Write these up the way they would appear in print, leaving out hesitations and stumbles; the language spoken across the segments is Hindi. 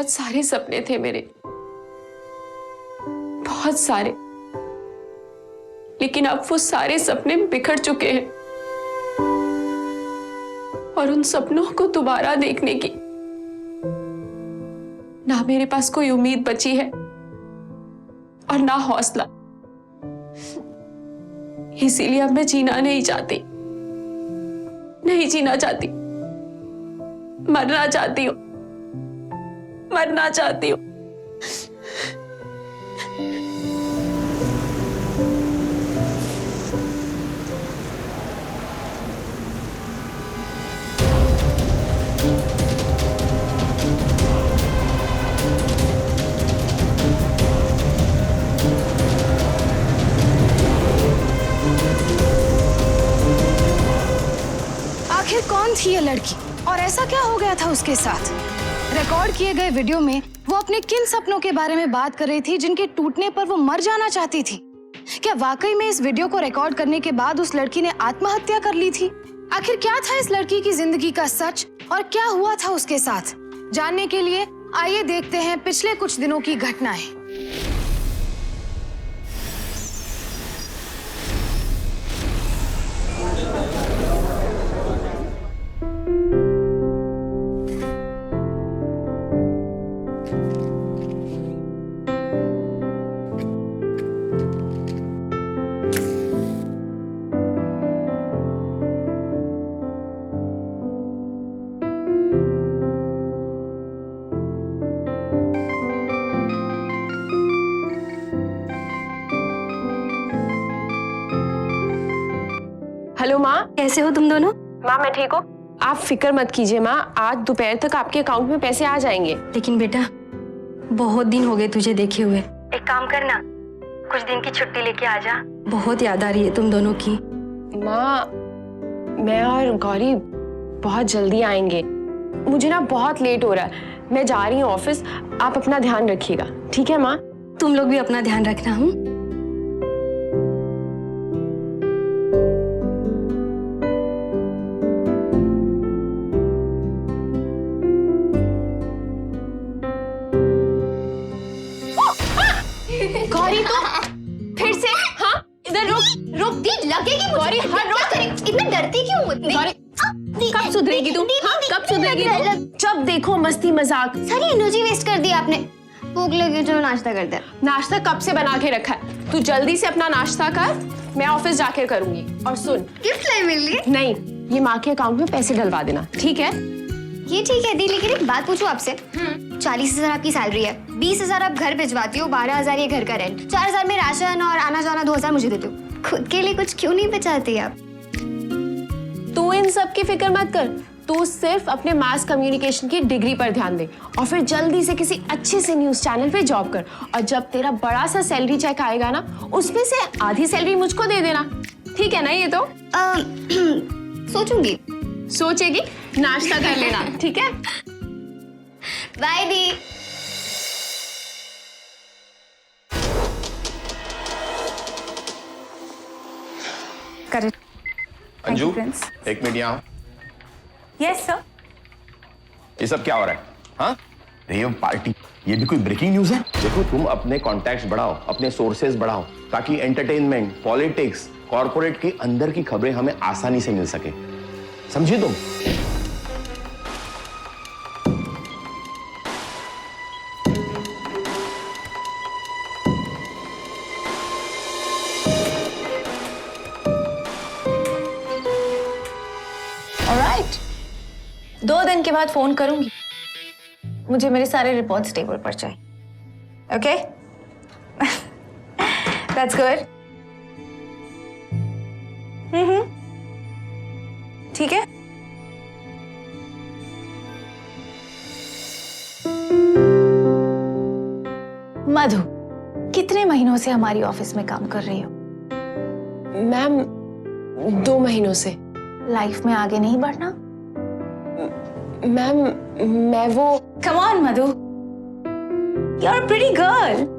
बहुत सारे सपने थे मेरे, बहुत सारे, लेकिन अब वो सारे सपने बिखर चुके हैं और उन सपनों को दोबारा देखने की ना मेरे पास कोई उम्मीद बची है और ना हौसला। इसीलिए अब मैं जीना नहीं चाहती, नहीं जीना चाहती, मरना चाहती हूँ, मरना चाहती हूँ। आखिर कौन थी ये लड़की और ऐसा क्या हो गया था उसके साथ? रिकॉर्ड किए गए वीडियो में वो अपने किन सपनों के बारे में बात कर रही थी जिनके टूटने पर वो मर जाना चाहती थी? क्या वाकई में इस वीडियो को रिकॉर्ड करने के बाद उस लड़की ने आत्महत्या कर ली थी? आखिर क्या था इस लड़की की जिंदगी का सच और क्या हुआ था उसके साथ? जानने के लिए आइए देखते हैं पिछले कुछ दिनों की घटनाएं। हेलो माँ, कैसे हो तुम दोनों? माँ मैं ठीक हूँ, आप फिक्र मत कीजिए माँ, आज दोपहर तक आपके अकाउंट में पैसे आ जाएंगे। लेकिन बेटा बहुत दिन हो गए तुझे देखे हुए। एक काम करना, कुछ दिन की छुट्टी लेके आ जा। बहुत याद आ रही है तुम दोनों की। माँ मैं और गौरी बहुत जल्दी आएंगे, मुझे ना बहुत लेट हो रहा है, मैं जा रही हूँ ऑफिस, आप अपना ध्यान रखिएगा, ठीक है माँ? तुम लोग भी अपना ध्यान रखना। हूँ गौरी तो फिर से, हाँ इधर रुक, रुक दी लगेगी मुझे। गौरी हर रोज इतना डरती क्यों? गौरी कब सुधरेगी तू? हाँ कब सुधरेगी तू? जब देखो मस्ती मजाक। सारी एनर्जी वेस्ट कर दी आपने। भूख लगी, चलो नाश्ता करते हैं। नाश्ता कब से बना के रखा है, तू जल्दी से अपना नाश्ता कर, मैं ऑफिस जाकर करूंगी। और सुन, गिफ्ट लाई मेरे लिए? नहीं, ये माँ के अकाउंट में पैसे डलवा देना, ठीक है? ये ठीक है दी, लेकिन एक बात पूछूं आपसे। 40,000 आपकी सैलरी है, 20,000 आप घर भिजवाती हो, 12,000 ये घर का रेंट, 4,000 में राशन और आना जाना 2,000 मुझे देते हो। खुद के लिए कुछ क्यों नहीं बचाती आप? तू इन सब की फिक्र मत कर, तू सिर्फ अपने मास कम्युनिकेशन की डिग्री पर ध्यान दे और फिर जल्दी से किसी अच्छे से न्यूज चैनल पे जॉब कर, और जब तेरा बड़ा सा सैलरी चेक आएगा ना, उसमें से आधी सैलरी मुझको दे देना, ठीक है ना? ये तो सोचूंगी। सोचेगी, नाश्ता कर लेना, ठीक है? By the. अंजू एक मिनट यहाँ। Yes sir. ये सब क्या हो रहा है? हाँ, रेव पार्टी, ये भी कोई ब्रेकिंग न्यूज है? देखो तुम अपने कॉन्टैक्ट्स बढ़ाओ, अपने सोर्सेज बढ़ाओ, ताकि एंटरटेनमेंट, पॉलिटिक्स, कॉर्पोरेट की अंदर की खबरें हमें आसानी से मिल सके, समझी तुम? ऑलराइट, 2 दिन के बाद फोन करूंगी, मुझे मेरे सारे रिपोर्ट्स टेबल पर चाहिए। Okay, that's good. ठीक है। मधु, कितने महीनों से हमारी ऑफिस में काम कर रही हो? मैम 2 महीनों से। लाइफ में आगे नहीं बढ़ना? मैम मैं वो come on Madhu, you are pretty girl.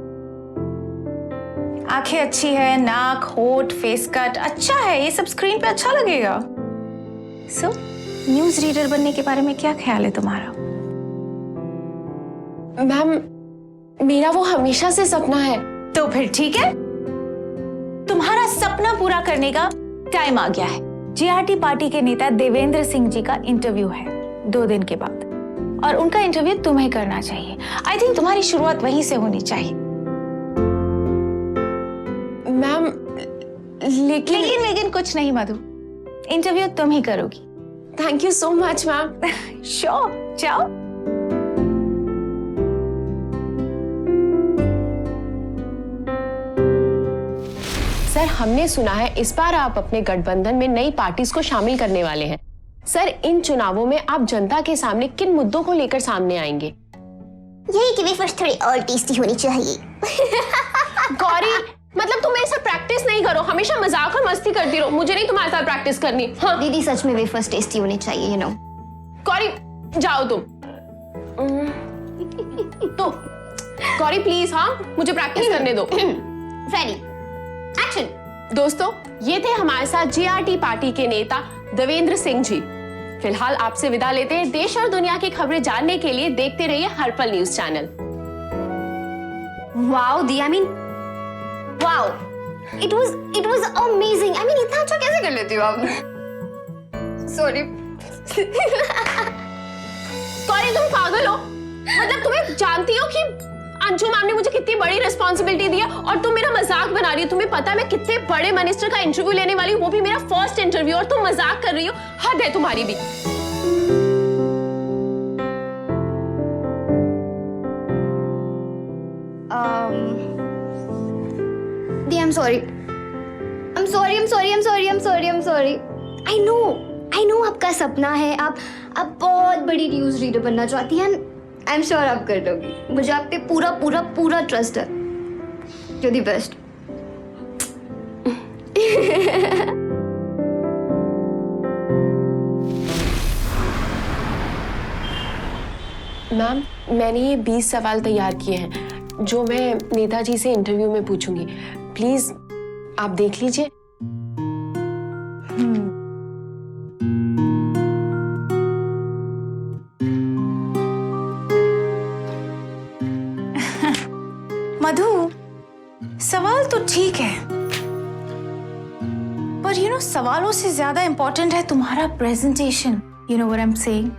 आंखें अच्छी है, नाक, होठ, फेस कट अच्छा है, ये सब स्क्रीन पे अच्छा लगेगा। सो न्यूज रीडर बनने के बारे में क्या ख्याल है तुम्हारा? मैम, मेरा वो हमेशा से सपना है। तो फिर ठीक है, तुम्हारा सपना पूरा करने का टाइम आ गया है। जीआरटी पार्टी के नेता देवेंद्र सिंह जी का इंटरव्यू है 2 दिन के बाद, और उनका इंटरव्यू तुम्हें करना चाहिए। आई थिंक तुम्हारी शुरुआत वहीं से होनी चाहिए। मैम, लेकिन कुछ नहीं मधु, इंटरव्यू तुम ही करोगी। Thank you so much ma'am. Sure, जाओ। सर, हमने सुना है इस बार आप अपने गठबंधन में नई पार्टीज को शामिल करने वाले हैं। सर, इन चुनावों में आप जनता के सामने किन मुद्दों को लेकर सामने आएंगे? यही कि वेफर्स थोड़ी और टेस्टी होनी चाहिए। गौरी, मतलब तुम मेरे साथ प्रैक्टिस नहीं करो, हमेशा मजाक और मस्ती करती रहो। मुझे नहीं तुम्हारे साथ प्रैक्टिस करनी। हाँ दीदी, सच में वेफर्स टेस्टी होनी चाहिए, यू नो। गौरी, जाओ तुम। तो गौरी प्लीज, हाँ मुझे प्रैक्टिस करने दो। Ready, action. दोस्तों, ये थे हमारे साथ जीआरटी पार्टी के नेता देवेंद्र सिंह जी। फिलहाल आपसे विदा लेते हैं। देश और दुनिया की खबरें जानने के लिए देखते रहिए हर पल news channel. Wow the, I mean wow, it was amazing. I mean इतना अच्छा कैसे कर लेती हो आप? सॉरी। गौरी, तुम पागल हो? मतलब तुम्हें जानती हो कि अंजू मैम ने मुझे कितनी बड़ी रिस्पॉन्सिबिलिटी दी है, और तुम मेरा मजाक बना रही हो। तुम्हें पता है मैं कितने बड़े मिनिस्टर का इंटरव्यू लेने वाली हूँ, वो भी मेरा फर्स्ट इंटरव्यू, और तुम मजाक कर रही हो। हद है तुम्हारी भी। दी, I'm sorry. I know आपका सपना है, आप बहुत बड़ी न्यूज़ रीडर बनना चाहती हैं। आई एम श्योर आप कर लोगी। मुझे आप पे पूरा ट्रस्ट है। You're the best. मैम, मैंने ये 20 सवाल तैयार किए हैं जो मैं नेताजी से इंटरव्यू में पूछूंगी। प्लीज आप देख लीजिए। मधु, सवाल तो ठीक है, पर यू नो सवालों से ज्यादा इंपॉर्टेंट है तुम्हारा presentation. You know what I am saying?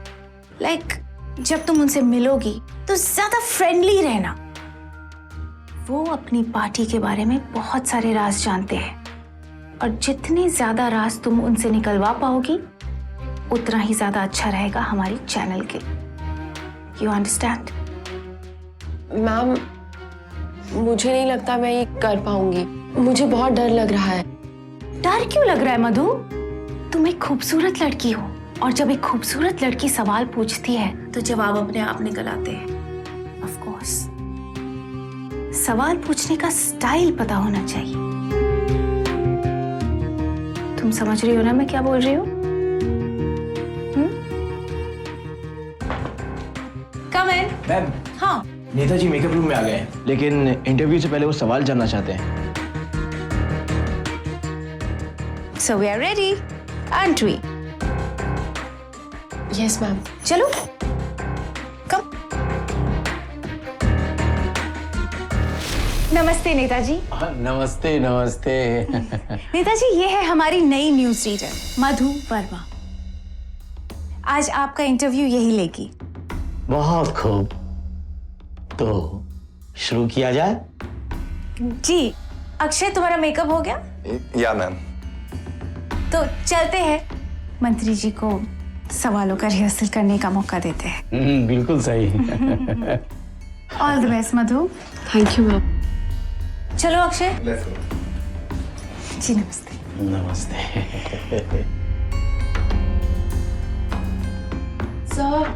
Like जब तुम उनसे मिलोगी तो ज्यादा फ्रेंडली रहना। वो अपनी पार्टी के बारे में बहुत सारे राज जानते हैं, और जितने ज्यादा राज तुम उनसे निकलवा पाओगी उतना ही ज्यादा अच्छा रहेगा हमारी चैनल के। You understand? मैम, मुझे नहीं लगता मैं ये कर पाऊंगी। मुझे बहुत डर लग रहा है। डर क्यों लग रहा है मधु? तुम एक खूबसूरत लड़की हो, और जब एक खूबसूरत लड़की सवाल पूछती है तो जवाब अपने आप निकल आते हैं। ऑफ कोर्स, सवाल पूछने का स्टाइल पता होना चाहिए। तुम समझ रही हो ना मैं क्या बोल रही हूँ? कम इन। मैम, हाँ, नेताजी मेकअप रूम में आ गए हैं, लेकिन इंटरव्यू से पहले वो सवाल जानना चाहते हैं। so we are ready, aren't we? Yes ma'am. चलो, कम। नमस्ते नेताजी। नमस्ते नमस्ते। नेताजी, ये है हमारी नई न्यूज रीडर मधु वर्मा। आज आपका इंटरव्यू यही लेगी। बहुत खूब, तो शुरू किया जाए? जी। अक्षय, तुम्हारा मेकअप हो गया? या मैम। तो चलते हैं, मंत्री जी को सवालों का रिहर्सल करने का मौका देते हैं। बिल्कुल सही। All the best Madhu. Thank you ma'am. चलो अक्षय। जी नमस्ते। नमस्ते। सर,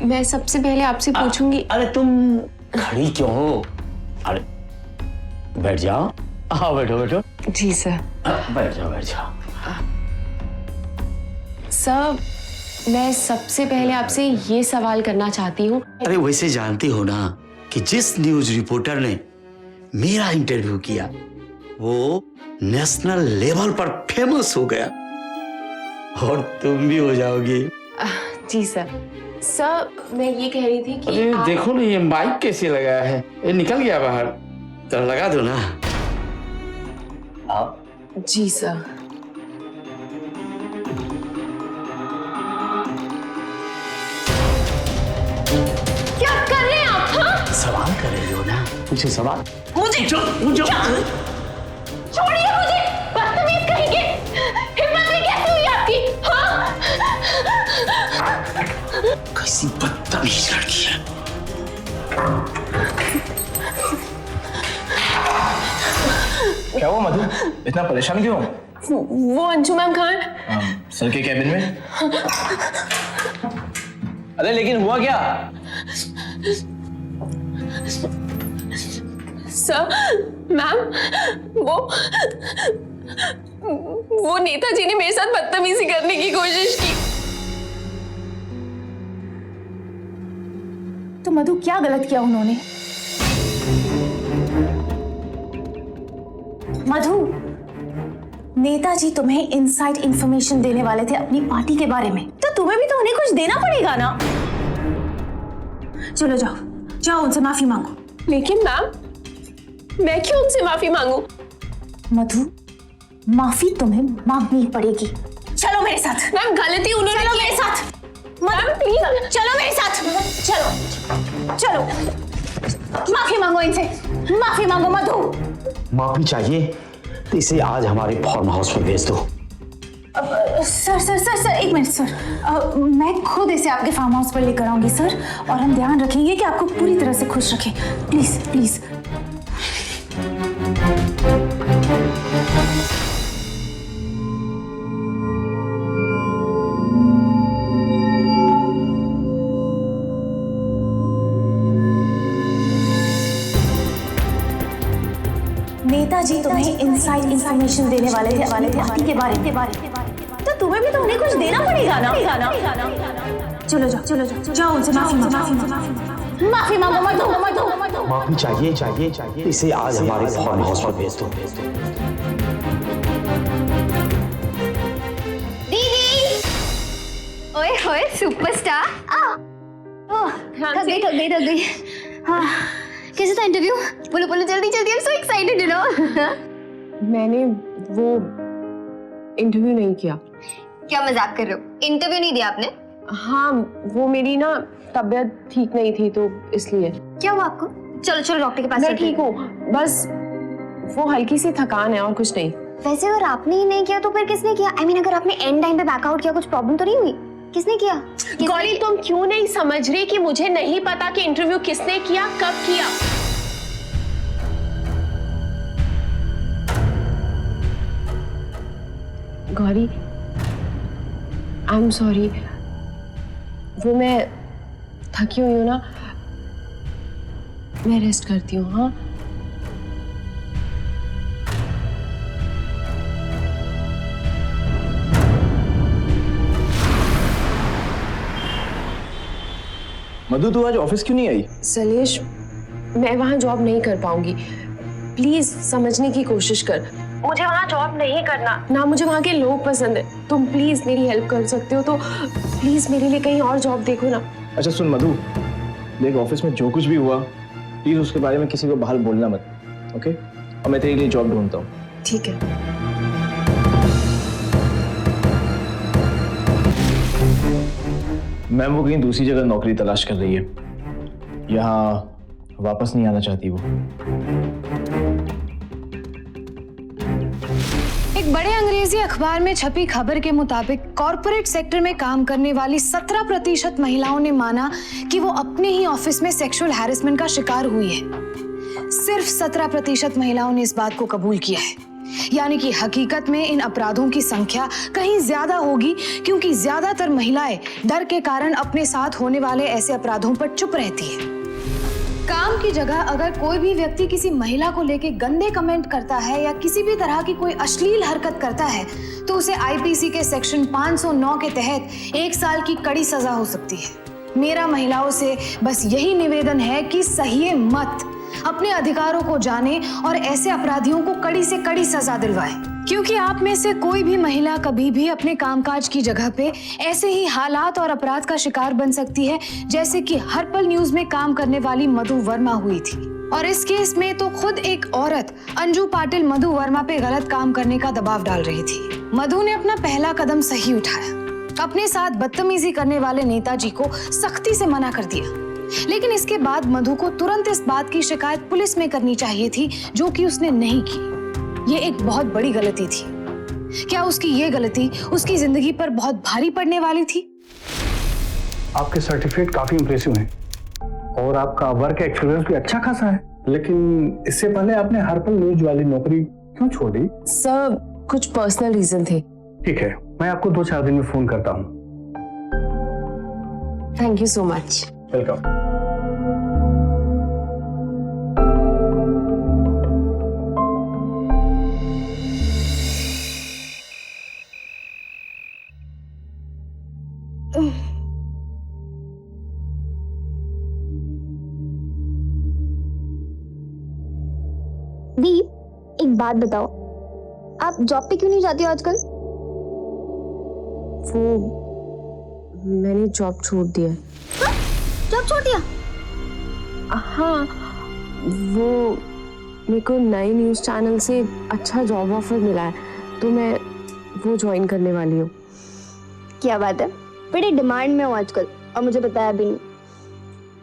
मैं सबसे पहले आपसे पूछूंगी। अरे तुम खड़ी क्यों हो? अरे बैठ जाओ। हाँ बैठो बैठो। जी सर। बैठ जाओ बैठ जाओ। सर, मैं सबसे पहले आपसे ये सवाल करना चाहती हूँ। अरे वैसे जानती हो ना कि जिस न्यूज रिपोर्टर ने मेरा इंटरव्यू किया वो नेशनल लेवल पर फेमस हो गया, और तुम भी हो जाओगी। जी सर। सर मैं ये कह रही थी कि अरे देखो ना ये माइक कैसे लगा है, ये निकल गया बाहर, तो लगा दो ना। जी सर। क्या कर रहे हैं आप? हाँ? सवाल कर रही हो ना, मुझे सवाल। मुझे छोड़िए मुझे, बदतमीज कहेंगे। हिम्मत भी कैसे हुई आपकी? हाँ? कैसी बदतमीज लड़की है। क्या हुआ मधु, इतना परेशान क्यों? वो अंशु मैम कहाँ है? सर के कैबिन में। अरे लेकिन हुआ क्या? सर मैम वो नेताजी ने मेरे साथ बदतमीजी करने की कोशिश की। तो मधु क्या गलत किया उन्होंने? मधु, नेताजी तुम्हें इनसाइड इंफॉर्मेशन देने वाले थे अपनी पार्टी के बारे में, तो तुम्हें भी तो उन्हें कुछ देना पड़ेगा ना। चलो जाओ जाओ उनसे माफी मांगो। लेकिन मैम मैं क्यों उनसे माफी मांगू? मधु, माफी तुम्हें मांगनी पड़ेगी। चलो मेरे साथ। मैम गलती उन्होंने चलो की मेरे है। साथ। मैम प्लीज चलो मेरे साथ। चलो चलो माफी मांगो इनसे, माफी मांगो मधु। माफी चाहिए तो इसे आज हमारे फार्म हाउस पर भेज दो। सर सर सर सर एक मिनट सर, मैं खुद इसे आपके फार्म हाउस पर लेकर आऊंगी सर, और हम ध्यान रखेंगे कि आपको पूरी तरह से खुश रखें। Please please. नेताजी तुम्हें इनसाइड इंफॉर्मेशन देने वाले थे पार्टी के बारे में, तो तुम्हें भी तो उन्हें कुछ देना पड़ेगा ना। चलो जाओ चलो जाओ जाओ उनसे माफी मांगो मधु। माफी चाहिए तो इसे आज हमारे फार्म हाउस पर भेज दो। दीदी, ओए होए सुपरस्टार। थक गई। हाँ, कैसा था इंटरव्यू? बोलो बोलो जल्दी जल्दी, I am so excited you know. मैंने वो इंटरव्यू नहीं किया। क्या मजाक कर रहे हो? इंटरव्यू नहीं दिया आपने? हाँ वो मेरी ना तबीयत ठीक नहीं थी तो इसलिए। क्या हुआ आपको? चलो चलो डॉक्टर के पास। मैं ठीक हूँ, बस वो हल्की सी थकान है और कुछ नहीं। वैसे अगर आपने ही नहीं किया तो फिर किसने किया? I mean, अगर आपने एंड टाइम पे बैकआउट किया कुछ प्रॉब्लम तो नहीं हुई? किसने किया? गौरी तुम क्यों नहीं समझ रही कि मुझे नहीं पता कि इंटरव्यू किसने किया, कब किया? गौरी आई एम सॉरी, वो मैं थकी हुई हूँ ना, मैं रेस्ट करती हूँ। हाँ मधु तू आज ऑफिस क्यों नहीं आई? सलेश मैं वहाँ जॉब नहीं कर पाऊंगी, प्लीज समझने की कोशिश कर। मुझे वहाँ जॉब नहीं करना, ना मुझे वहाँ के लोग पसंद है। तुम प्लीज मेरी हेल्प कर सकते हो तो प्लीज मेरे लिए कहीं और जॉब देखो ना। अच्छा सुन मधु, देख ऑफिस में जो कुछ भी हुआ प्लीज उसके बारे में किसी को बाहर बोलना मत, ओके? और मैं तेरे लिए जॉब ढूंढता हूँ। ठीक है। मैम वो कहीं दूसरी जगह नौकरी तलाश कर रही है, यहाँ वापस नहीं आना चाहती वो। एक बड़े अंग्रेजी अखबार में छपी खबर के मुताबिक कॉरपोरेट सेक्टर में काम करने वाली 17% महिलाओं ने माना कि वो अपने ही ऑफिस में सेक्सुअल हैरेसमेंट का शिकार हुई है। सिर्फ 17% महिलाओं ने इस बात को कबूल किया है, यानी कि हकीकत में इन अपराधों की संख्या कहीं ज्यादा होगी, क्योंकि ज्यादातर महिलाएं डर के कारण अपने साथ होने वाले ऐसे अपराधों पर चुप रहती है। काम की जगह अगर कोई भी व्यक्ति किसी महिला को लेकर गंदे कमेंट करता है या किसी भी तरह की कोई अश्लील हरकत करता है तो उसे आईपीसी के सेक्शन 509 के तहत 1 साल की कड़ी सजा हो सकती है। मेरा महिलाओं से बस यही निवेदन है कि सहिए मत, अपने अधिकारों को जाने और ऐसे अपराधियों को कड़ी से कड़ी सजा दिलवाएं। क्योंकि आप में से कोई भी महिला कभी भी अपने कामकाज की जगह पे ऐसे ही हालात और अपराध का शिकार बन सकती है जैसे कि हर पल न्यूज में काम करने वाली मधु वर्मा हुई थी। और इस केस में तो खुद एक औरत अंजू पाटिल मधु वर्मा पे गलत काम करने का दबाव डाल रही थी। मधु ने अपना पहला कदम सही उठाया, अपने साथ बदतमीजी करने वाले नेताजी को सख्ती से मना कर दिया। लेकिन इसके बाद मधु को तुरंत इस बात की शिकायत पुलिस में करनी चाहिए थी, जो कि उसने नहीं की। ये एक बहुत बड़ी गलती थी। क्या उसकी ये गलती उसकी जिंदगी पर बहुत भारी पड़ने वाली थी? आपके सर्टिफिकेट काफी इंप्रेसिव हैं और आपका वर्क एक्सपीरियंस भी अच्छा खासा है, लेकिन इससे पहले आपने हर पल न्यूज वाली नौकरी क्यों छोड़ी? सर कुछ पर्सनल रीजन थे। ठीक है, मैं आपको 2-4 दिन में फोन करता हूँ। Thank you so much. Welcome. Deep, एक बात बताओ, आप जॉब पे क्यों नहीं जाती हो आजकल? वो मैंने जॉब छोड़ दिया। जॉब छोड़ दिया? हाँ, वो मेरे को नए न्यूज़ चैनल से अच्छा जॉब ऑफर मिला है, तो मैं वो ज्वाइन करने वाली हूँ। क्या बात है, बड़ी डिमांड में हो आजकल और मुझे बताया भी नहीं।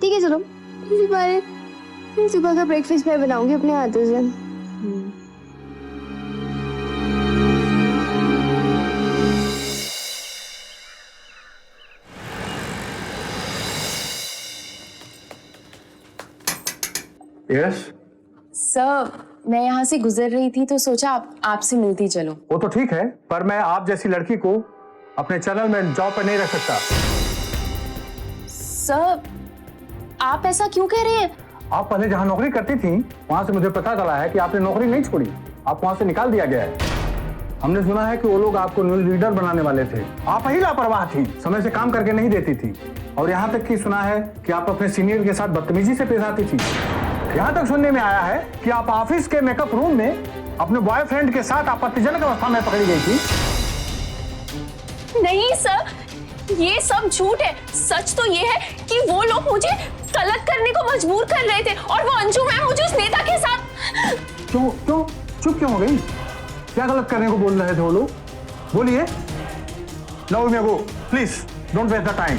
ठीक है चलो, इसी बारे फिर सुबह का ब्रेकफास्ट मैं बनाऊंगी अपने हाथों से। यस सर, मैं यहाँ से गुजर रही थी तो सोचा आपसे मिलती चलो। वो तो ठीक है, पर मैं आप जैसी लड़की को अपने चैनल में जॉब पर नहीं रख सकता। सर, आप ऐसा क्यों कह रहे हैं? आप पहले जहाँ नौकरी करती थी वहां से मुझे पता चला है कि आपने नौकरी नहीं छोड़ी, आप वहां से निकाल दिया गया है। हमने सुना है कि वो लोग आपको न्यूज रीडर बनाने वाले थे। आप ही लापरवाह थी, समय से काम करके नहीं देती थी, और यहाँ तक कि सुना है कि आप अपने सीनियर के साथ बदतमीजी से पेश आती थी। यहाँ तक सुनने में आया है कि आप ऑफिस के मेकअप रूम में अपने बॉयफ्रेंड के साथ आपत्तिजनक अवस्था में पकड़ी गई थी। नहीं सर, ये सब झूठ है। सच तो ये है कि वो लोग मुझे गलत करने को मजबूर कर रहे थे और वो अंजू मैम मुझे उस नेता के साथ। क्यों क्यों चुप क्यों हो गई? क्या गलत करने को बोल रहे थे वो लोग? बोलिए। Now may go, please don't waste the time.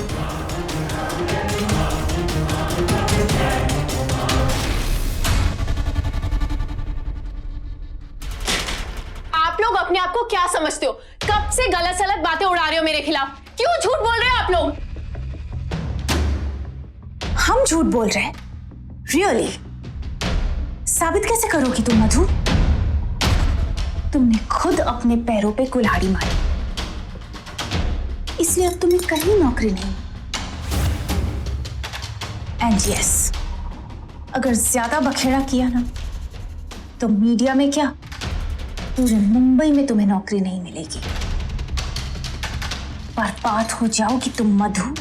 आप लोग अपने आप को क्या समझते हो? कब से गलत सलत बातें उड़ा रहे हो मेरे खिलाफ? क्यों झूठ बोल रहे हो आप लोग? हम झूठ बोल रहे हैं? रियली? साबित कैसे करोगी तुम मधु? तुमने खुद अपने पैरों पे कुल्हाड़ी मारी, इसलिए अब तुम्हें कहीं नौकरी नहीं। एंड यस, अगर ज्यादा बखेड़ा किया ना तो मीडिया में क्या, पूरे मुंबई में तुम्हें नौकरी नहीं मिलेगी। बर्बाद हो जाओगी तुम मधु।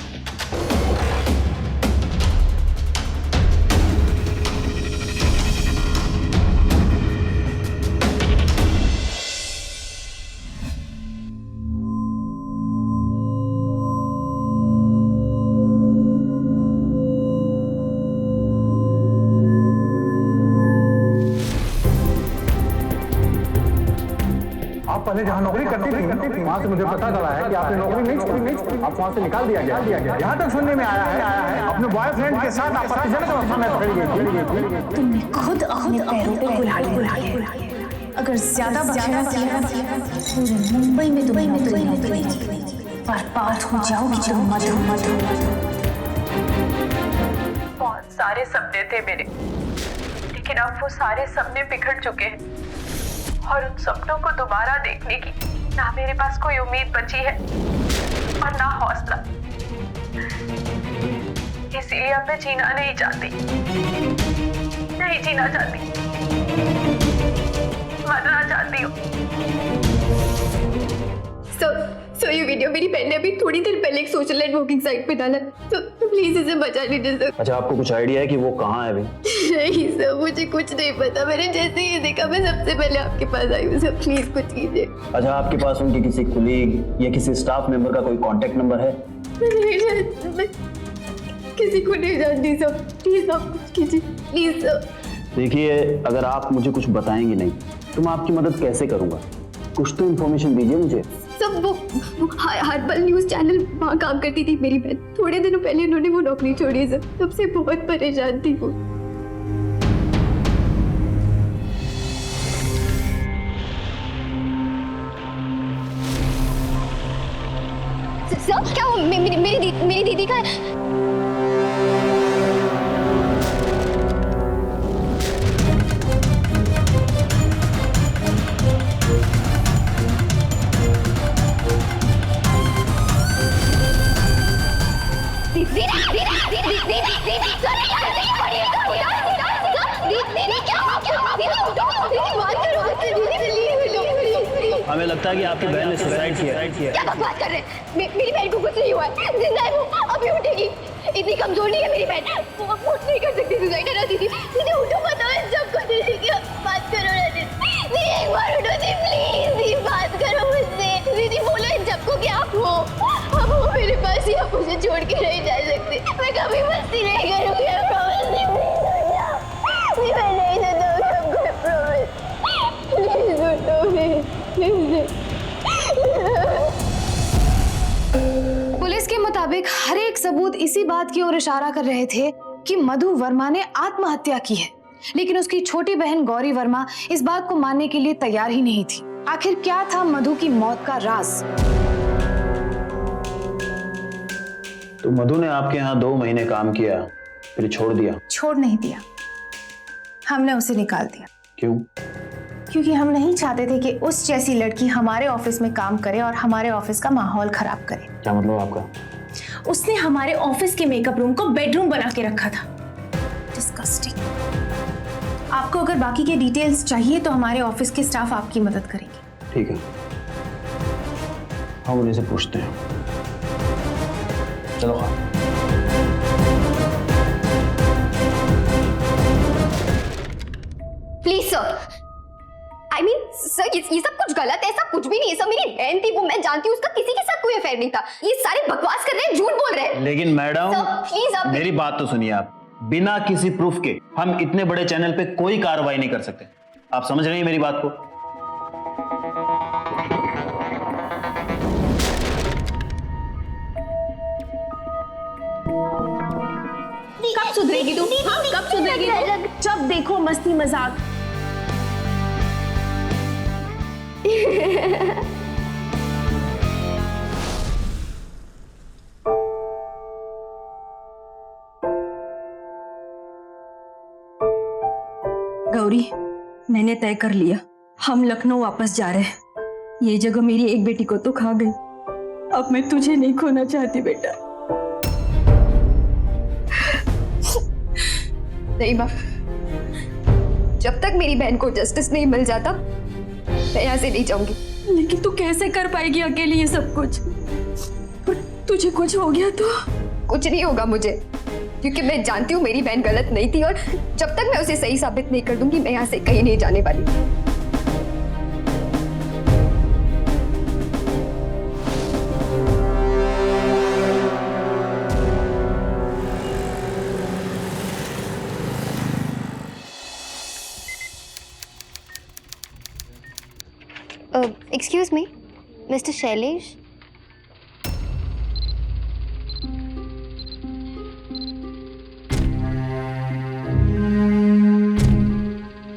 आप पहले जहाँ नौकरी करती थी वहां से मुझे पता चला है कि आपने नौकरी नहीं छोड़ी, आप वहां से निकाल दिया गया। यहाँ तक सुनने में आया है अपने बॉयफ्रेंड के साथ आपत्तिजनक अवस्था में पकड़ी गई थी। तुमने खुद अपने पैरों पे कुल्हाड़ी मारी, अगर ज्यादा बखेड़ा किया पूरे मुंबई में तुम्हें नौकरी नहीं मिलेगी। बर्बाद हो जाओगी तुम मधु। बहुत सारे सपने थे मेरे, लेकिन अब वो सारे सपने बिखर चुके हैं और उन सपनों को दोबारा देखने की ना मेरे पास कोई उम्मीद बची है और ना हौसला। इसलिए अब मैं जीना नहीं चाहती, नहीं जीना चाहती, मरना चाहती हूँ। सो ये वीडियो मेरी बहन ने अभी थोड़ी देर पहले एक सोशल नेटवर्किंग साइट पे डाला, तो प्लीज इसे बचा लीजिए सर। अच्छा, आपको कुछ आइडिया है कि वो कहाँ है अभी? नहीं सर, मुझे कुछ नहीं पता। मैंने जैसे ही देखा मैं सबसे पहले आपके पास आई हूँ सर, प्लीज कुछ कीजिए। अच्छा, आपके पास उनके किसी कुलीग या किसी स्टाफ मेंबर का कोई कांटेक्ट नंबर है? मैं किसी को नहीं जानती सर, प्लीज आप कुछ कीजिए प्लीज सर। देखिए, अगर आप मुझे कुछ बताएंगे नहीं तो मैं आपकी मदद कैसे करूंगा? कुछ तो इन्फॉर्मेशन दीजिए मुझे। सब वो हर्बल न्यूज चैनल वहाँ काम करती थी मेरी बहन। थोड़े दिनों पहले उन्होंने वो नौकरी छोड़ी सर, तब से बहुत परेशान थी वो। सर क्या वो मेरी दीदी का हमें लगता है कि आपकी बहन ने सुसाइड किया। क्या बकवास कर रहे हैं? मेरी बहन को कुछ नहीं हुआ है, जिंदा है वो, अभी उठेगी। इतनी कमजोर नहीं है मेरी बहन, वो उठ नहीं कर सकती, सुसाइड करा दीदी। दीदी उठो, बताओ सबको। दीदी की बात करो ना दीदी, एक बार उठो दी प्लीज, दीदी बात करो मुझसे। दीदी बोलो इन सबको कि आप हो, अब वो मेरे पास ही, आप मुझे छोड़ के नहीं जा सकती। मैं कभी मस्ती नहीं करूँगी, मैं प्रॉमिस नहीं करूँगी। मैं नहीं देता हूँ सबको प्रॉमिस, प्लीज उठो प्लीज। पुलिस के मुताबिक हर एक सबूत इसी बात की ओर इशारा कर रहे थे कि मधु वर्मा ने आत्महत्या की है, लेकिन उसकी छोटी बहन गौरी वर्मा इस बात को मानने के लिए तैयार ही नहीं थी। आखिर क्या था मधु की मौत का राज? तो मधु ने आपके यहाँ 2 महीने काम किया, फिर छोड़ दिया? छोड़ नहीं दिया, हमने उसे निकाल दिया। क्यों? क्योंकि हम नहीं चाहते थे कि उस जैसी लड़की हमारे ऑफिस में काम करे और हमारे ऑफिस का माहौल खराब करे। क्या मतलब आपका? उसने हमारे ऑफिस के मेकअप रूम को बेडरूम बना के रखा था। डिस्गस्टिंग। आपको अगर बाकी के डिटेल्स चाहिए तो हमारे ऑफिस के स्टाफ आपकी मदद करेंगे। ठीक है, हम उन्हीं से पूछते हैं। चलो हाँ। Please sir, I mean sir, ये सब कुछ गलत है, ऐसा कुछ भी नहीं है सर। मेरी बहन थी वो, मैं जानती हूँ, उसका किसी के साथ कोई अफेयर नहीं था। ये सारे बकवास कर रहे हैं, झूठ बोल रहे हैं। लेकिन मैडम प्लीज आप मेरी बात तो सुनिए। आप बिना किसी प्रूफ के हम इतने बड़े चैनल पे कोई कार्रवाई नहीं कर सकते। आप समझ रहे हैं मेरी बात को? कब सुधरेगी तू? हाँ, कब सुधरेगी तू? जब देखो मस्ती मजाक। गौरी, मैंने तय कर लिया, हम लखनऊ वापस जा रहे हैं। ये जगह मेरी एक बेटी को तो खा गई, अब मैं तुझे नहीं खोना चाहती बेटा। नहीं माँ, जब तक मेरी बहन को जस्टिस नहीं मिल जाता मैं यहाँ से नहीं जाऊंगी। लेकिन तू कैसे कर पाएगी अकेली ये सब कुछ? और तुझे कुछ हो गया तो? कुछ नहीं होगा मुझे, क्योंकि मैं जानती हूँ मेरी बहन गलत नहीं थी, और जब तक मैं उसे सही साबित नहीं कर दूंगी मैं यहाँ से कहीं नहीं जाने वाली। Excuse me, mister Shailesh?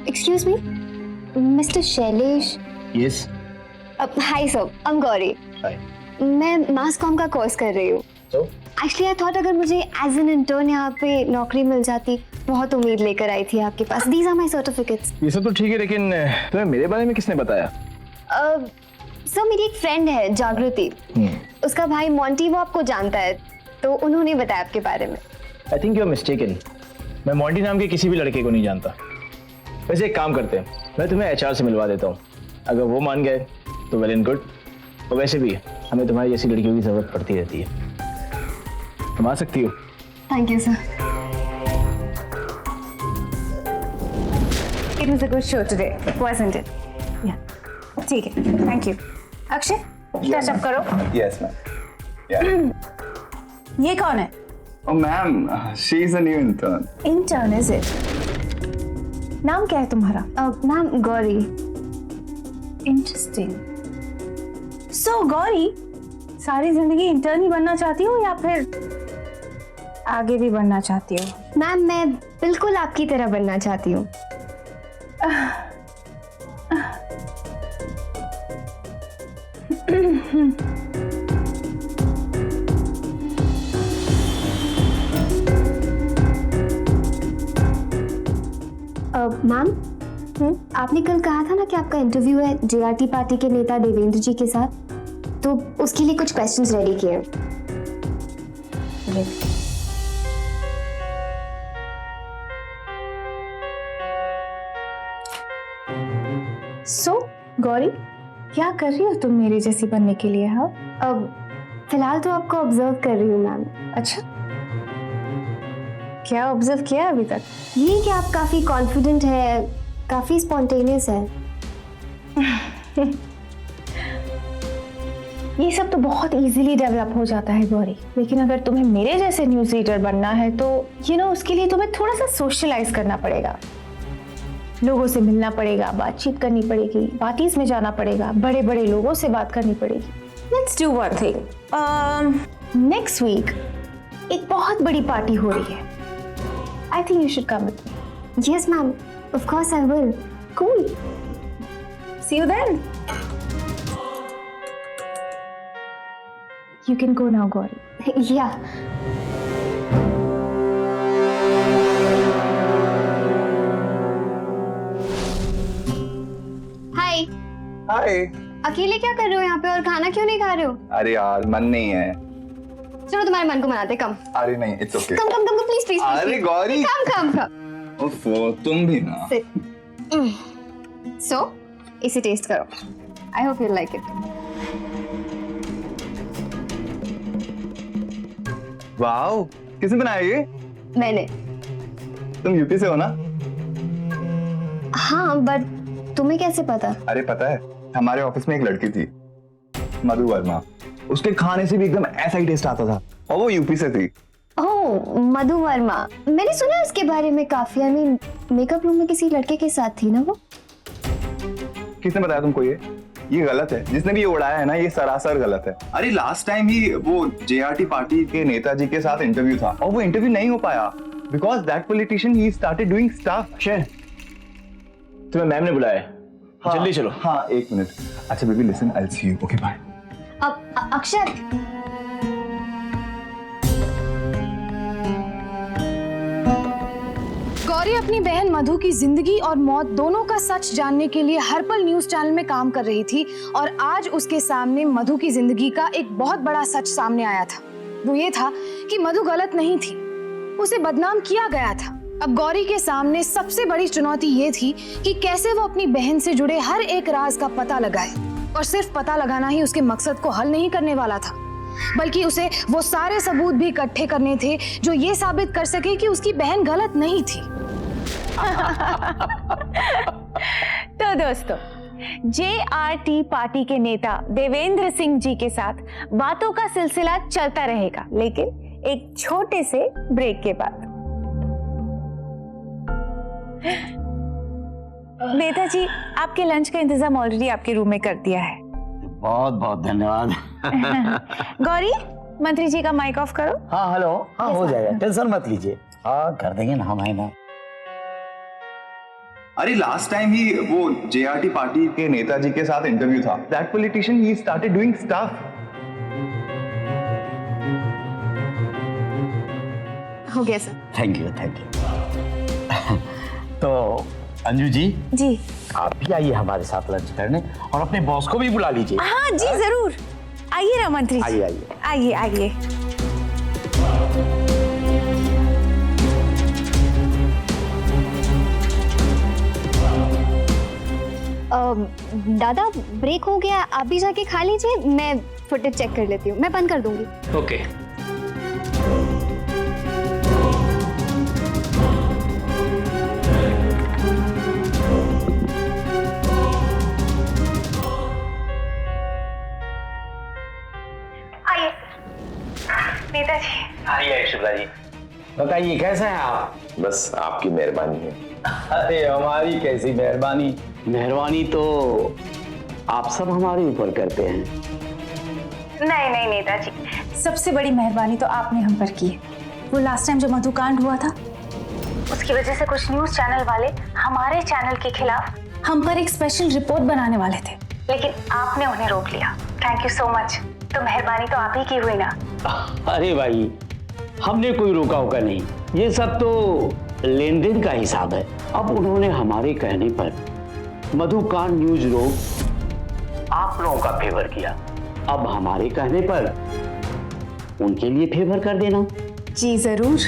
Excuse me, mister Shailesh? Yes. Hi sir, I am Gauri. Hi. मैं मास कॉम का कोर्स कर रही हूँ। एक्चुअली आई थॉट अगर मुझे एज एन इंटर्न यहाँ पे नौकरी मिल जाती, बहुत उम्मीद लेकर आई थी आपके पास। These are my certificates. ये सब तो ठीक है, लेकिन तुम्हें मेरे बारे में किसने बताया? सर मेरी एक फ्रेंड है जागृति, उसका भाई मोंटी, वो आपको जानता है, तो उन्होंने बताया आपके बारे में। I think you are mistaken. मैं मोंटी नाम के किसी भी लड़के को नहीं जानता। वैसे एक काम करते हैं, मैं तुम्हें HR से मिलवा देता हूँ। अगर वो मान गए तो वेल एंड गुड, और वैसे भी हमें तुम्हारी जैसी लड़कियों की जरूरत पड़ती रहती है। तुम आ सकती हो। Thank you sir. It was a good show today, wasn't it? Yeah. ठीक है, thank you. Akshay, touch up करो। Yes, ma'am. ये कौन है? Oh, ma'am, she's a new intern. Intern is it? नाम क्या है तुम्हारा? Ma'am Gauri. Interesting. So Gauri, सारी जिंदगी इंटर्न ही बनना चाहती हो या फिर आगे भी बनना चाहती हो? मैम मैं बिल्कुल आपकी तरह बनना चाहती हूँ। मैम आपने कल कहा था ना कि आपका इंटरव्यू है जेआरटी पार्टी के नेता देवेंद्र जी के साथ, तो उसके लिए कुछ क्वेश्चंस रेडी किए। So गौरी, क्या कर रही हो तुम मेरे जैसी बनने के लिए? हाँ, अब फिलहाल तो आपको ऑब्जर्व कर रही हूँ मैम। अच्छा, क्या ऑब्जर्व किया अभी तक? ये कि आप काफी कॉन्फिडेंट है, काफी स्पॉन्टेनियस है। ये सब तो बहुत इजीली डेवलप हो जाता है गौरी, लेकिन अगर तुम्हें मेरे जैसे न्यूज़ रीडर बनना है तो उसके लिए तुम्हें थोड़ा सा सोशलाइज करना पड़ेगा, लोगों से मिलना पड़ेगा, बातचीत करनी पड़ेगी, पार्टीज में जाना पड़ेगा, बड़े बड़े लोगों से बात करनी पड़ेगी। Let's do one thing. Next week एक बहुत बड़ी पार्टी हो रही है। I think you should come with me. Yes ma'am, of course I will. Cool, see you then. You can go now, Gauri. Yeah. Hi. Hi. अकेले क्या कर रहे हो यहाँ पे और खाना क्यों नहीं खा रहे हो? अरे यार मन नहीं है। चलो तुम्हारे मन को मनाते। कम। अरे नहीं, it's okay. Come please please. अरे गौरी। कम। ओफो, तुम भी ना। So, इसे टेस्ट करो। I hope you like it. Wow, किसने बनाया ये? मैंने। तुम यूपी से हो ना? हाँ, बट तुम्हें कैसे पता? अरे पता है, हमारे ऑफिस में एक लड़की थी, मधु वर्मा। उसके खाने से भी एकदम ऐसा ही टेस्ट आता था, और वो यूपी से थी। ओह, मधु वर्मा। मैंने सुना उसके बारे में काफी। आई मीन, मेकअप रूम में किसी लड़के के साथ थी ना वो? किसने बताया तुमको ये गलत है। जिसने भी ये उड़ाया है ना, ये सरासर गलत है। अरे लास्ट टाइम ही वो जेआरटी पार्टी के नेताजी के साथ इंटरव्यू था, और वो इंटरव्यू नहीं हो पाया because that politician he started doing stuff. Akshay, तुम्हें मैम ने बुलाया है। हाँ, जल्दी चलो। हाँ, एक मिनट। अच्छा baby, listen, I will see you. Okay, bye. अब अक्षर, गौरी अपनी बहन मधु की जिंदगी और मौत दोनों का सच जानने के लिए हर पल न्यूज चैनल में काम कर रही थी, और आज उसके सामने मधु की जिंदगी का एक बहुत बड़ा सच सामने आया था। वो ये था कि मधु गलत नहीं थी, उसे बदनाम किया गया था। अब गौरी के सामने सबसे बड़ी चुनौती ये थी कि कैसे वो अपनी बहन से जुड़े हर एक राज का पता लगाए, और सिर्फ पता लगाना ही उसके मकसद को हल नहीं करने वाला था, बल्कि उसे वो सारे सबूत भी इकट्ठे करने थे जो ये साबित कर सके कि उसकी बहन गलत नहीं थी। तो दोस्तों, जेआरटी पार्टी के नेता देवेंद्र सिंह जी के साथ बातों का सिलसिला चलता रहेगा, लेकिन एक छोटे से ब्रेक के बाद। नेताजी, आपके लंच का इंतजाम ऑलरेडी आपके रूम में कर दिया है। बहुत बहुत धन्यवाद। गौरी, मंत्री जी का माइक ऑफ करो। हाँ हेलो, हाँ हो जाएगा, टेंशन मत लीजिए। हाँ कर देंगे ना, हम है ना। अरे लास्ट टाइम ही वो जेआरटी पार्टी के नेताजी के साथ इंटरव्यू था, that politician he started doing stuff. हो गया सर। Thank you. तो अंजू जी, आप भी आइए हमारे साथ लंच करने, और अपने बॉस को भी बुला लीजिए। हाँ जी, जरूर। आइए ना मंत्री जी। आइए। दादा ब्रेक हो गया, आप भी जाके खा लीजिए, मैं फुटेज चेक कर लेती हूँ, मैं बंद कर दूंगी। ओके। आइए नेताजी। आइए शुक्ला जी, बताइए कैसे हैं आप? बस आपकी मेहरबानी है। अरे हमारी कैसी मेहरबानी? मेहरबानी तो आप सब हमारे ऊपर करते हैं। नहीं नहीं नेताजी, सबसे बड़ी मेहरबानी तो आपने हम पर की है। वो लास्ट टाइम जो मधुकांड हुआ था, उसकी वजह से कुछ न्यूज चैनल वाले हमारे चैनल के खिलाफ हम पर एक स्पेशल रिपोर्ट बनाने वाले थे, लेकिन आपने उन्हें रोक लिया। Thank you so much. तो मेहरबानी तो आप ही की हुई ना। अरे भाई, हमने कोई रोका होगा नहीं, ये सब तो लेन देन का हिसाब है। अब उन्होंने हमारे कहने पर मधुकांड न्यूज रोक आप लोगों का फेवर किया, अब हमारे कहने पर उनके लिए फेवर कर देना। जी जरूर।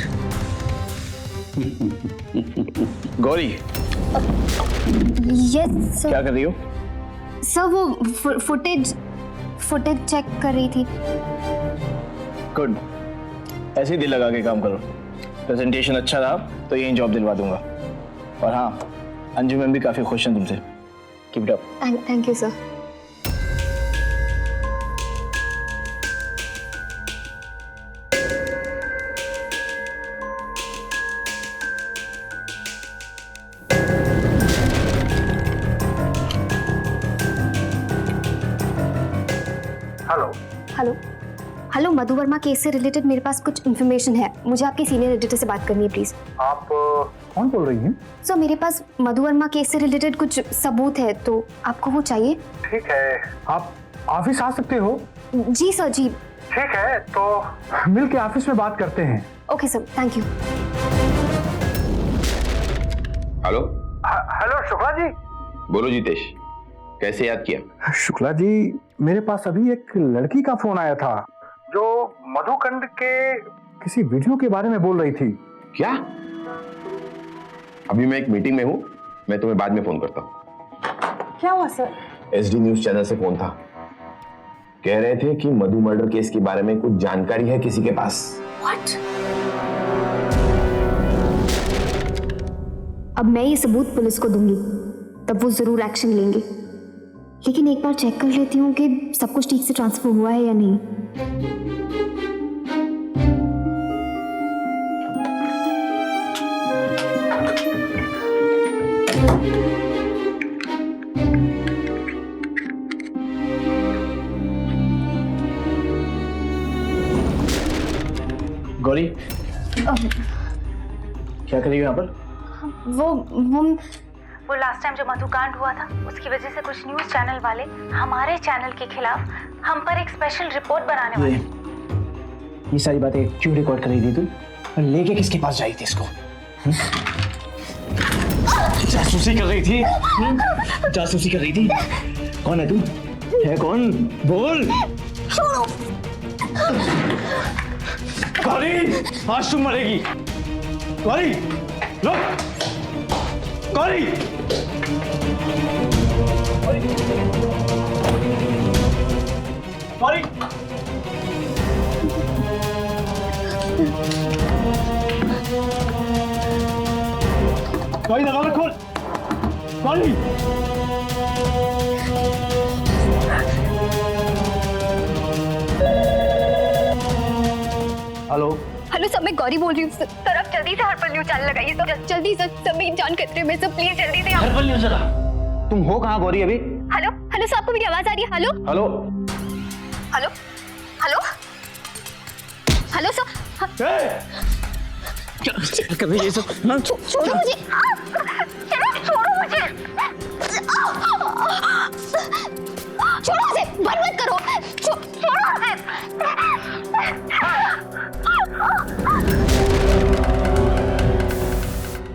गौरी यस क्या कर रही हो? सर, वो फुटेज चेक कर रही थी। गुड, ऐसे ही दिल लगा के काम करो। प्रेजेंटेशन अच्छा रहा तो यही जॉब दिलवा दूंगा। और हाँ, अंजू मैम भी काफी खुश हैं तुमसे। Keep it up. Thank you sir. Hello hello hello, Madhu Verma case से रिलेटेड मेरे पास कुछ इन्फॉर्मेशन है, मुझे आपके सीनियर एडिटर से बात करनी है प्लीज। आप कौन बोल रही हैं? सर, मेरे पास मधु वर्मा केस से रिलेटेड कुछ सबूत है, तो आपको वो चाहिए? ठीक है, आप ऑफिस आ सकते हो? जी सर, जी। ठीक है, तो मिल के ऑफिस में बात करते हैं। Okay sir, thank you. Hello hello Shukla ji. बोलो जितेश, कैसे याद किया? शुक्ला जी, मेरे पास अभी एक लड़की का फोन आया था जो मधुकंड के किसी वीडियो के बारे में बोल रही थी। क्या? अभी मैं एक मीटिंग में हूँ, मैं तुम्हें बाद में फोन करता हूँ। क्या हुआ सर? एसडी न्यूज चैनल से फोन था, कह रहे थे कि मधु मर्डर केस के बारे में कुछ जानकारी है किसी के पास। व्हाट? अब मैं ये सबूत पुलिस को दूंगी, तब वो जरूर एक्शन लेंगे, लेकिन एक बार चेक कर लेती हूँ कि सब कुछ ठीक से ट्रांसफर हुआ है या नहीं। गौरी, क्या कर रही हो यहाँ पर? वो लास्ट टाइम जो मधुकांड हुआ था, उसकी वजह से कुछ न्यूज चैनल वाले हमारे चैनल के खिलाफ हम पर एक स्पेशल रिपोर्ट बनाने वाले। ये सारी बातें क्यों रिकॉर्ड कर रही थी तू? और लेके किसके पास जाई थी इसको? जासूसी कर रही थी? जासूसी कर रही थी? कौन है तू? है कौन? बोल। गौरी, आज तुम मरेगी। गौरी, रुक। गौरी, गौरी, गौरी, दरवाजा खोल। गौरी, हेलो हेलो सर, मैं गौरी बोल रही हूँ सर, आप जल्दी से हर्बल न्यूज चैनल लगाइए सर, जल्दी सर, सब मेरी जान खतरे में सर, प्लीज जल्दी से। हर्बल न्यूज लगा। तुम हो कहाँ गौरी अभी? हेलो हेलो सर, आपको मेरी आवाज आ रही है? Hello hello hello hello hello sir. क्या कर रही है ये सब? छोड़ो मुझे, छोड़ो मुझे, छोड़ो मुझे, बंद मत करो, छोड़ो मुझे।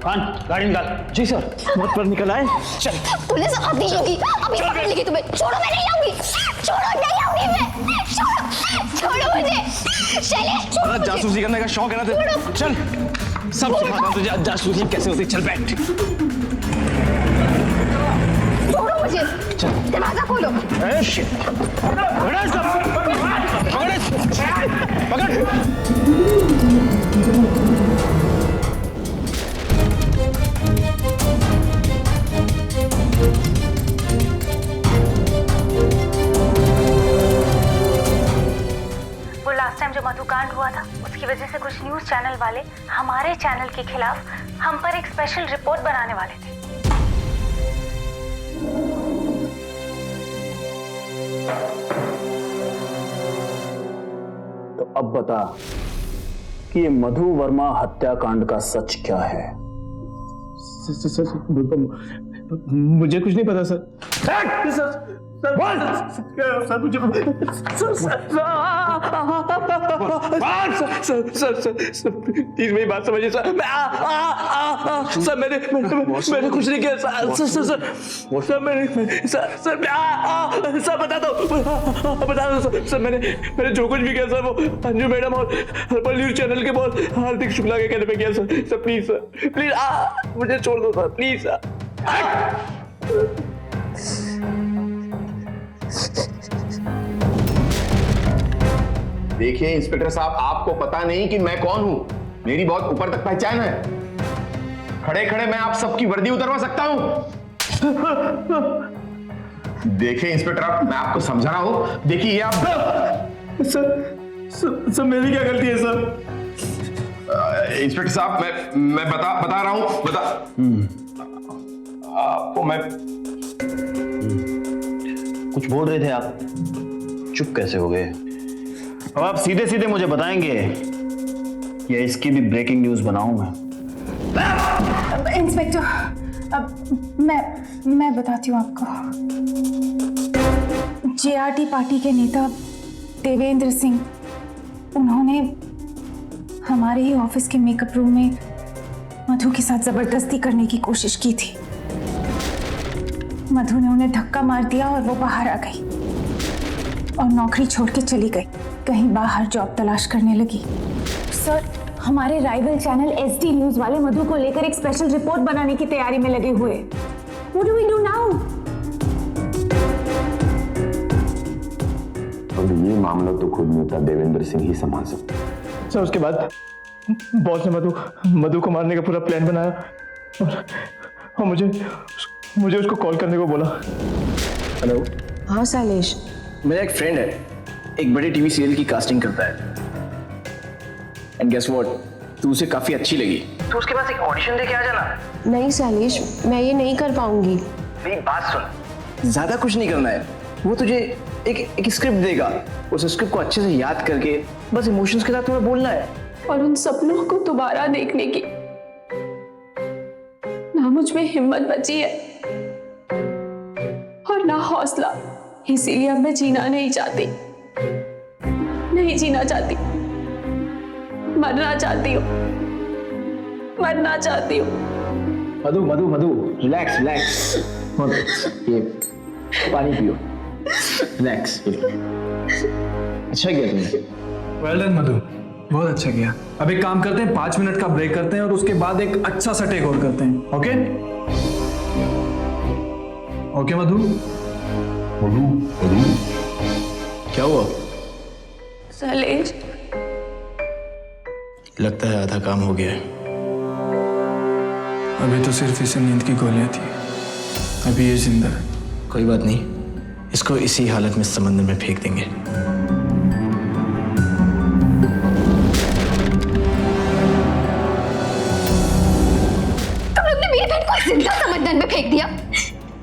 कान, गाड़ी निकाल। जी सर, बहुत पर निकल आए। चल। पुलिस आती होगी, अभी पकड़ लेगी तुम्हें। छोड़ो, मैं नहीं आऊंगी, छोड़ो, नहीं आऊंगी मैं, छोड़ो मुझे, शैलेश छोड़ो मुझे। जासूसी करने का शौक है ना तेरे? चल, सब सिखाता हूं तुझे जासूसी कैसे होती। चल बैठ। छोड़ो मुझे। दरवाजा खोलो। वो लास्ट टाइम जो मधुकांड हुआ था उसकी वजह से कुछ न्यूज़ चैनल वाले हमारे चैनल के खिलाफ हम पर एक स्पेशल रिपोर्ट बनाने वाले थे। तो अब बता कि ये मधु वर्मा हत्याकांड का सच क्या है? मुझे कुछ नहीं पता सर। सर प्लीज मेरी बात समझिए सर। सर मैंने कुछ नहीं किया सर बता दो सर मैंने जो कुछ भी किया सर वो अंजू मैडम और हर्बल न्यूज चैनल के बहुत हार्दिक शुक्ला के कहने पे किया सर प्लीज मुझे छोड़ दो सर प्लीज सर। देखिए इंस्पेक्टर साहब, आपको पता नहीं कि मैं कौन हूं। मेरी बहुत ऊपर तक पहचान है। खड़े खड़े मैं आप सबकी वर्दी उतरवा सकता हूं। देखिए इंस्पेक्टर साहब, मैं आपको समझा रहा हूं। देखिए ये आप सर मेरी क्या गलती है सर? इंस्पेक्टर साहब मैं बता रहा हूं आपको। मैं कुछ बोल रहे थे आप, चुप कैसे हो गए? अब आप सीधे सीधे मुझे बताएंगे या इसकी भी ब्रेकिंग न्यूज बनाऊं मैं? इंस्पेक्टर, अब मैं बताती हूँ आपको। जेआरटी पार्टी के नेता देवेंद्र सिंह, उन्होंने हमारे ही ऑफिस के मेकअप रूम में मधु के साथ जबरदस्ती करने की कोशिश की थी। मधु ने उन्हें धक्का मार दिया और वो बाहर आ गई और नौकरी छोड़ के चली गई। कहीं बाहर जॉब तलाश करने लगी। सर, हमारे राइवल चैनल एसडी न्यूज वाले मधु को लेकर एक स्पेशल रिपोर्ट बनाने की तैयारी में लगे हुए। What do we do now? अब ये मामला तो खुद नेता देवेंद्र सिंह ही संभाल सकते। सर उसके बाद बॉस ने मधु को मारने का पूरा प्लान बनाया और मुझे उसको कॉल करने को बोला। हेलो। हाँ शैलेश, मेरा एक फ्रेंड है, एक बड़े टीवी सीरियल की कास्टिंग करता है। एंड गेस व्हाट, तू उसे काफी अच्छी लगी। तू उसके पास एक ऑडिशन दे के आ जाना। नहीं शैलेश, मैं ये नहीं कर पाऊंगी। मेरी बात सुन, ज्यादा कुछ नहीं करना है। वो तुझे एक स्क्रिप्ट देगा, उस स्क्रिप्ट को अच्छे से याद करके बस इमोशंस के साथ तुम्हें बोलना है। और उन सपनों को दोबारा देखने की ना मुझ में हिम्मत बची है और ना हौसला। इसीलिए अब मैं जीना नहीं चाहती, नहीं जीना चाहती, मरना चाहती हूँ, मरना चाहती हूँ। मधु रिलैक्स। ये पानी पियो, रिलैक्स। अच्छा किया तुमने। वेल डन मधु, बहुत अच्छा किया। अब एक काम करते हैं, 5 मिनट का ब्रेक करते हैं और उसके बाद एक अच्छा सा टेक ओवर करते हैं। ओके मधु? क्या हुआ? शैलेश, लगता है आधा काम हो गया है। अभी तो सिर्फ इसे नींद की गोलियां थी, अभी ये जिंदा है। कोई बात नहीं, इसको इसी हालत में समंदर में फेंक देंगे। तुम लोग ने मेरी बहन को जिंदा समंदर में फेंक दिया।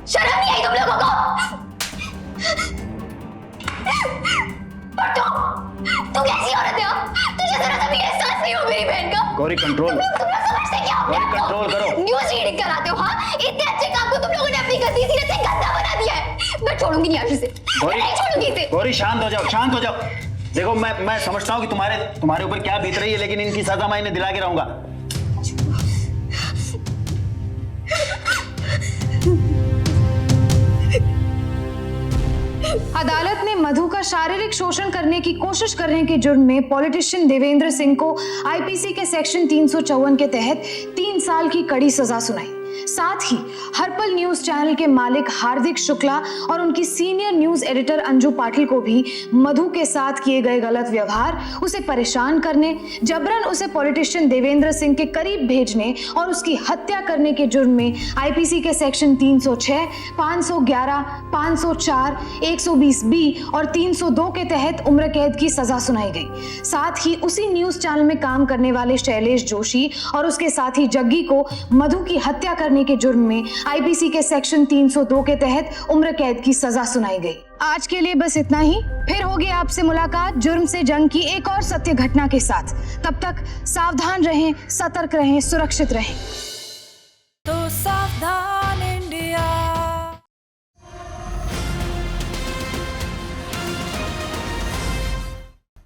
शर्म नहीं आई तुम लोगों को? तुम कैसी औरत हो? तुझे जरा सा भी एहसास नहीं हो मेरी बहन का? गौरी कंट्रोल। तुम लोग समझते क्या हो? गौरी कंट्रोल करो। न्यूज़ रीडिंग कराते हो? हाँ, इतने अच्छे काम को तुम लोगों ने अपनी गंदी सीरत से गंदा बना दिया है। मैं छोड़ूंगी नहीं आशीष से, मैं नहीं छोड़ूंगी इसे। गौरी शांत हो जाओ। देखो मैं समझता हूँ कि तुम्हारे ऊपर क्या बीत रही है, लेकिन इनकी सजा मैं इन्हें दिला के रहूंगा। अदालत ने मधु का शारीरिक शोषण करने की कोशिश करने के जुर्म में पॉलिटिशियन देवेंद्र सिंह को आईपीसी के सेक्शन 354 के तहत 3 साल की कड़ी सजा सुनाई। साथ ही हर्पल न्यूज चैनल के मालिक हार्दिक शुक्ला और उनकी senior news editor Anju Patil को भी मधु के साथ किए गए गलत व्यवहार, उसे परेशान करने, जबरन उसे पॉलिटिशियन देवेंद्र सिंह के करीब भेजने और उसकी हत्या करने के जुर्म में आईपीसी के सेक्शन 306, 511, 504, 120 बी और 302 के तहत उम्र कैद की सजा सुनाई गई। साथ ही उसी न्यूज चैनल में काम करने वाले शैलेश जोशी और उसके साथी जग्गी को मधु की हत्या करने के जुर्म में आईपीसी के सेक्शन 302 के तहत उम्र कैद की सजा सुनाई गई। आज के लिए बस इतना ही। फिर होगी आपसे मुलाकात जुर्म से जंग की एक और सत्य घटना के साथ। तब तक सावधान रहें, सतर्क रहें, सुरक्षित रहें।